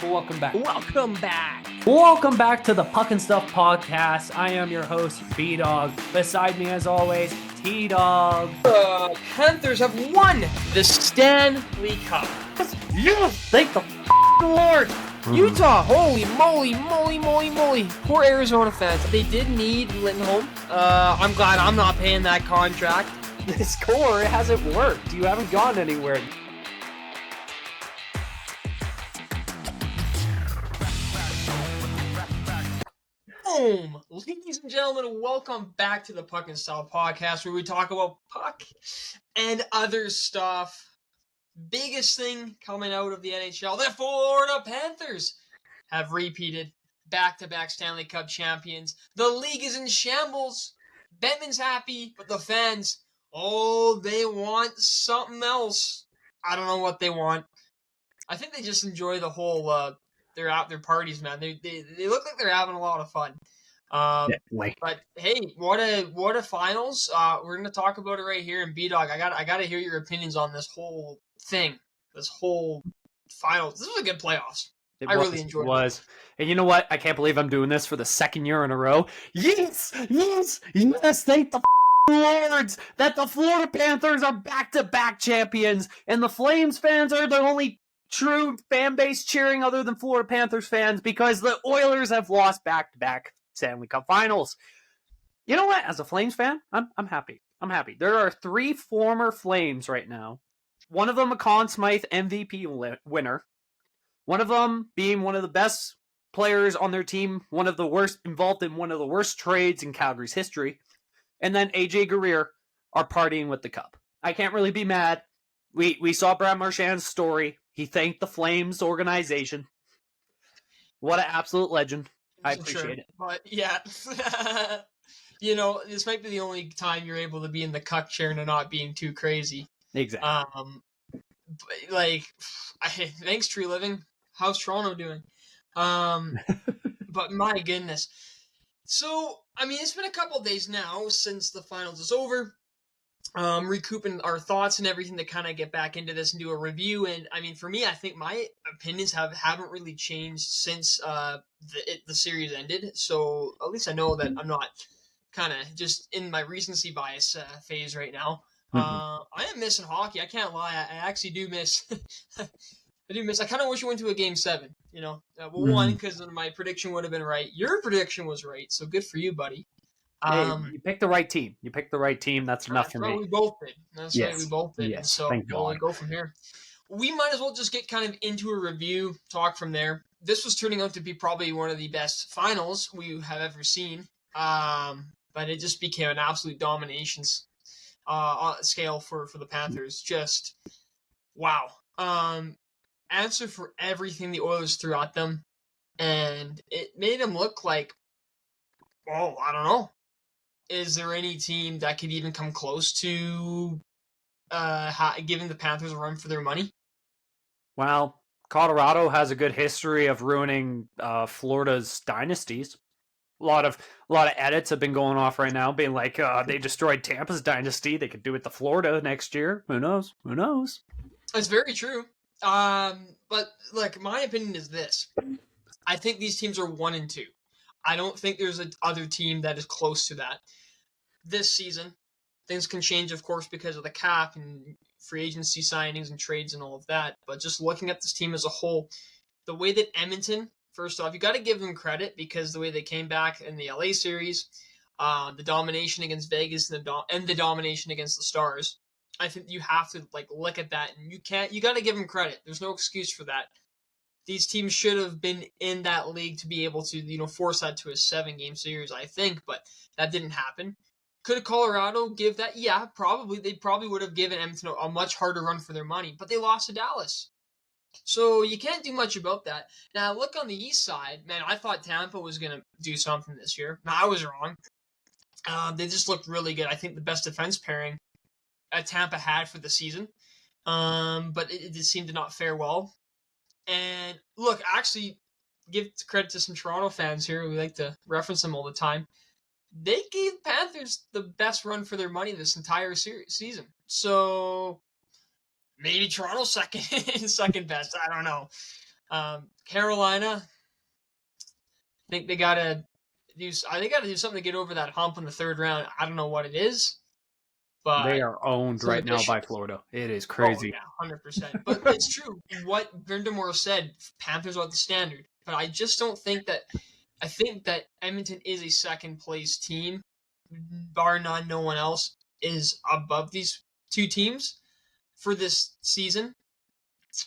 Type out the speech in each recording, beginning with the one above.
Welcome back. Welcome back. Welcome back to the Puck and Stuff podcast. I am your host, B-Dog. Beside me, as always, T-Dog. Panthers have won the Stanley Cup. Yes! Thank the Lord! Utah, holy moly. Poor Arizona fans. They did need Lindholm. I'm glad I'm not paying that contract. This core hasn't worked. You haven't gone anywhere. Boom! Ladies and gentlemen, welcome back to the Puck and Style podcast, where we talk about puck and other stuff. Biggest thing coming out of the NHL, the Florida Panthers have repeated back-to-back Stanley Cup champions. The league is in shambles. Bettman's happy, but the fans, they want something else. I don't know what they want. I think they just enjoy the whole they're out their parties, man. They look like they're having a lot of fun. But hey, what a finals. We're gonna talk about it right here. And B-Dog, I gotta hear your opinions on this whole thing. This whole finals. This was a good playoffs. I really enjoyed it. And you know what? I can't believe I'm doing this for the second year in a row. Yes! Thank the Lords that the Florida Panthers are back-to-back champions, and the Flames fans are the only true fan base cheering other than Florida Panthers fans because the Oilers have lost back-to-back Stanley Cup finals. You know what? As a Flames fan, I'm happy. I'm happy. There are 3 former Flames right now. One of them a Conn Smythe MVP winner. One of them being one of the best players on their team, one of the worst involved in one of the worst trades in Calgary's history. And then AJ Guerrier are partying with the cup. I can't really be mad. We saw Brad Marchand's story. He thanked the Flames organization. What an absolute legend. I appreciate it. But yeah, you know, this might be the only time you're able to be in the cuck chair and not being too crazy. Exactly. Thanks, Tree Living. How's Toronto doing? But my goodness. So, I mean, it's been a couple days now since the finals is over. Recouping our thoughts and everything to kind of get back into this and do a review. And I mean, for me, I think my opinions haven't really changed since the series ended. So at least I know that I'm not kind of just in my recency bias phase right now. I am missing hockey. I can't lie. I actually do miss. I kind of wish we went to a game 7. You know, one, because my prediction would have been right. Your prediction was right, so good for you, buddy. Hey, you picked the right team. That's enough for me. We both did. That's right. We both did. Yes. So we'll go from here. We might as well just get kind of into a review, talk from there. This was turning out to be probably one of the best finals we have ever seen. But it just became an absolute domination scale for the Panthers. Just wow. Answer for everything the Oilers threw at them, and it made them look like, I don't know. Is there any team that could even come close to giving the Panthers a run for their money? Well, Colorado has a good history of ruining Florida's dynasties. A lot of edits have been going off right now, being like they destroyed Tampa's dynasty. They could do it to Florida next year. Who knows? It's very true. But like, my opinion is this: I think these teams are 1 and 2. I don't think there's another team that is close to that. This season, things can change, of course, because of the cap and free agency signings and trades and all of that. But just looking at this team as a whole, the way that Edmonton, first off, you got to give them credit because the way they came back in the LA series, the domination against Vegas and the domination against the Stars. I think you have to look at that, and you got to give them credit. There's no excuse for that. These teams should have been in that league to be able to, force that to a 7-game series, I think, but that didn't happen. Could Colorado give that? Yeah, probably. They probably would have given Edmonton a much harder run for their money, but they lost to Dallas. So you can't do much about that. Now, look on the east side. Man, I thought Tampa was going to do something this year. No, I was wrong. They just looked really good. I think the best defense pairing Tampa had for the season. But it just seemed to not fare well. And look, actually, give credit to some Toronto fans here. We like to reference them all the time. They gave Panthers the best run for their money this entire season. So maybe Toronto's second best. I don't know. Carolina, I think they gotta do. They gotta do something to get over that hump in the third round. I don't know what it is, They but are owned some right now by additions. Florida. It is Oh crazy. yeah, 100%. But it's true what Brindamore said. Panthers are the standard, but I just don't think that. I think that Edmonton is a second place team, bar none. No one else is above these two teams for this season.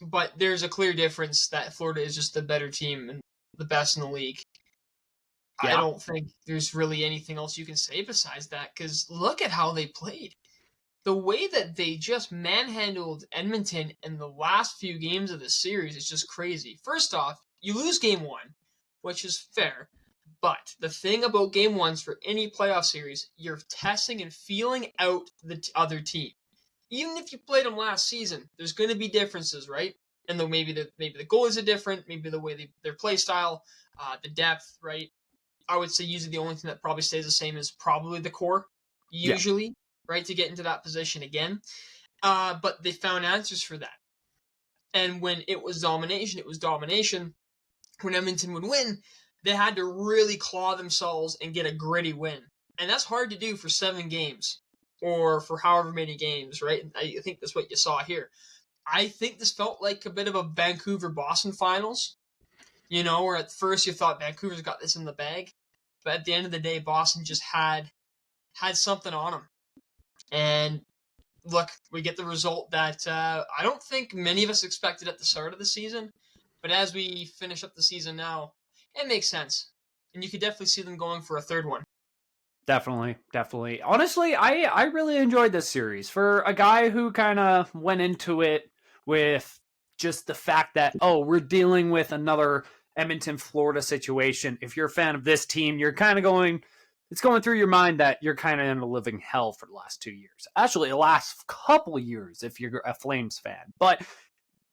But there's a clear difference that Florida is just the better team and the best in the league. I Yeah. don't think there's really anything else you can say besides that because look at how they played. The way that they just manhandled Edmonton in the last few games of the series is just crazy. First off, you lose game one, which is fair. But the thing about game ones for any playoff series, you're testing and feeling out the other team. Even if you played them last season, there's going to be differences, right? And though maybe the goalies are different, maybe the way their play style, the depth, right? I would say usually the only thing that probably stays the same is probably the core, Yeah. usually, right, to get into that position again. But they found answers for that. And when it was domination, it was domination. When Edmonton would win, they had to really claw themselves and get a gritty win. And that's hard to do for 7 games or for however many games, right? I think that's what you saw here. I think this felt like a bit of a Vancouver Boston finals, where at first you thought Vancouver's got this in the bag. But at the end of the day, Boston just had something on them. And look, we get the result that I don't think many of us expected at the start of the season. But as we finish up the season now, it makes sense. And you could definitely see them going for a third one. Definitely, definitely. Honestly, I really enjoyed this series. For a guy who kind of went into it with just the fact that, oh, we're dealing with another Edmonton, Florida situation. If you're a fan of this team, you're kind of it's going through your mind that you're kind of in a living hell for the last 2 years. Actually, the last couple years if you're a Flames fan. But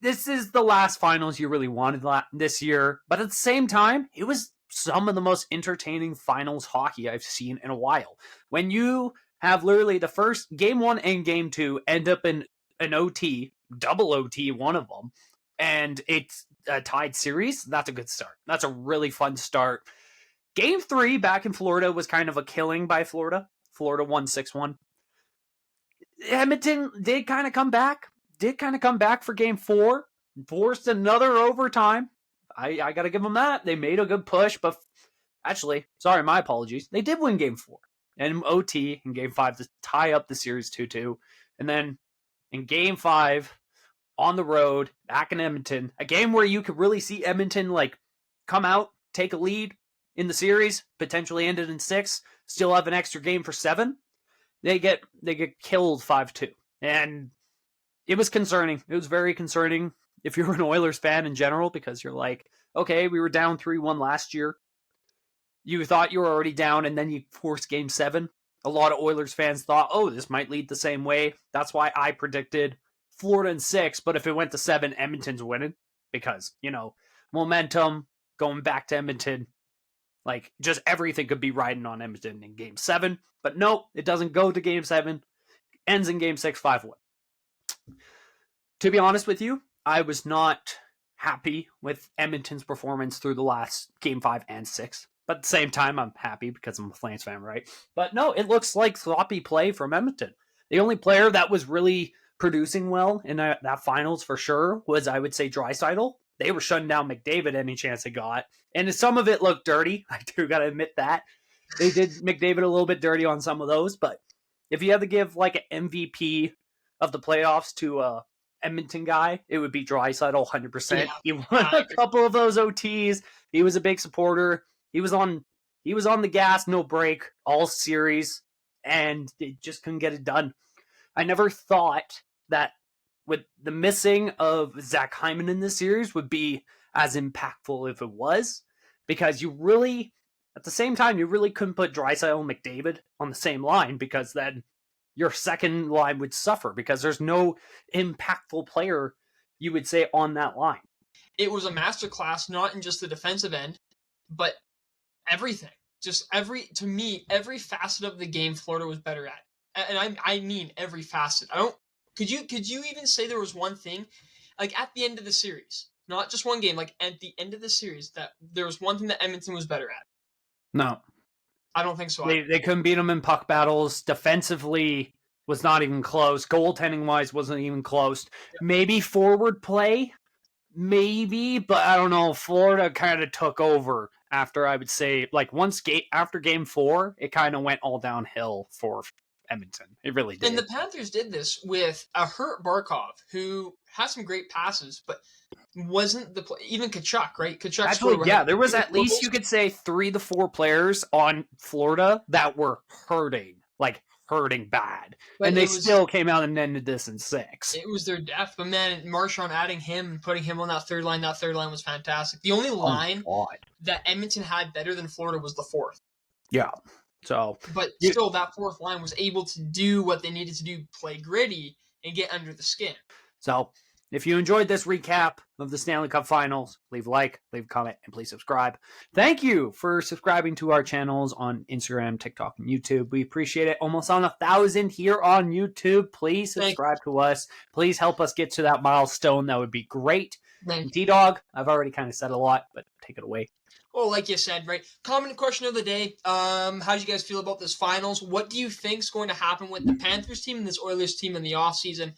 this is the last finals you really wanted this year. But at the same time, it was some of the most entertaining finals hockey I've seen in a while. When you have literally the first game one and game two end up in an OT, double OT, one of them, and it's a tied series, that's a good start. That's a really fun start. Game three back in Florida was kind of a killing by Florida. Florida won 6-1. Edmonton did kind of come back. For game four. Forced another overtime. I got to give them that. They made a good push, but actually, sorry, my apologies. They did win game four and OT in game five to tie up the series 2-2. And then in game five, on the road, back in Edmonton, a game where you could really see Edmonton come out, take a lead in the series, potentially ended in 6, still have an extra game for 7. They get killed 5-2. And it was concerning. It was very concerning if you're an Oilers fan in general, because you're like, okay, we were down 3-1 last year. You thought you were already down, and then you forced game 7. A lot of Oilers fans thought, oh, this might lead the same way. That's why I predicted Florida in 6, but if it went to 7, Edmonton's winning. Because, momentum, going back to Edmonton, just everything could be riding on Edmonton in game 7. But nope, it doesn't go to game 7. Ends in game 6, 5-1. To be honest with you, I was not happy with Edmonton's performance through the last game 5 and 6. But at the same time, I'm happy because I'm a Flames fan, right? But no, it looks like sloppy play from Edmonton. The only player that was really producing well in that finals for sure was, I would say, Draisaitl. They were shutting down McDavid any chance they got. And some of it looked dirty. I do got to admit that. They did McDavid a little bit dirty on some of those. But if you had to give an MVP of the playoffs to a Edmonton guy, it would be Draisaitl 100%. Yeah, He won a couple of those OTs. He was a big supporter. He was on the gas, no break, all series, and they just couldn't get it done. I never thought that with the missing of Zach Hyman in this series would be as impactful if it was, because you really, at the same time, you really couldn't put Draisaitl and McDavid on the same line, because then your second line would suffer, because there's no impactful player, you would say, on that line. It was a masterclass, not in just the defensive end, but everything. To me, every facet of the game Florida was better at. And I mean every facet. Could you even say there was one thing? Like at the end of the series, not just one game, like at the end of the series, that there was one thing that Edmonton was better at? No. I don't think so. They couldn't beat them in puck battles. Defensively was not even close. Goaltending wise wasn't even close. Yeah. Maybe forward play, maybe, but I don't know. Florida kind of took over after, I would say, like after game 4, it kind of went all downhill for Edmonton. It really did. And the Panthers did this with a hurt Barkov, who has some great passes, but wasn't the play. Even Kachuk, right? Kachuk Actually, yeah, there was at least, you could say, 3 to 4 players on Florida that were hurting bad. But and they still came out and ended this in 6. It was their depth. But man, Marchand adding him and putting him on that third line was fantastic. The only line that Edmonton had better than Florida was the fourth. Yeah. So, but still, that fourth line was able to do what they needed to do, play gritty and get under the skin. So, if you enjoyed this recap of the Stanley Cup Finals, leave a like, leave a comment, and please subscribe. Thank you for subscribing to our channels on Instagram, TikTok, and YouTube. We appreciate it. Almost on 1,000 here on YouTube. Please subscribe to us. Please help us get to that milestone. That would be great. D-Dog, I've already kind of said a lot, but take it away. Well, like you said, right? Comment question of the day. How do you guys feel about this finals? What do you think is going to happen with the Panthers team and this Oilers team in the offseason?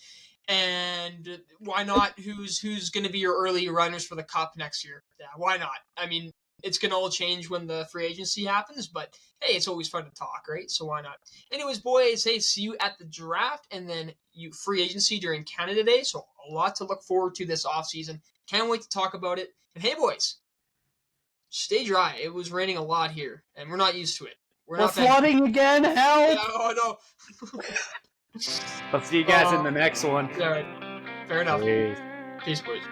And why not? Who's going to be your early runners for the Cup next year? Yeah, why not? I mean, it's going to all change when the free agency happens, but hey, it's always fun to talk, right? So why not? Anyways, boys, hey, see you at the draft and then free agency during Canada Day. So a lot to look forward to this offseason. Can't wait to talk about it. And hey, boys, stay dry. It was raining a lot here, and we're not used to it. We're flooding again? Help! Yeah, oh, no. I'll see you guys in the next one. All right. Fair enough. Peace, boys.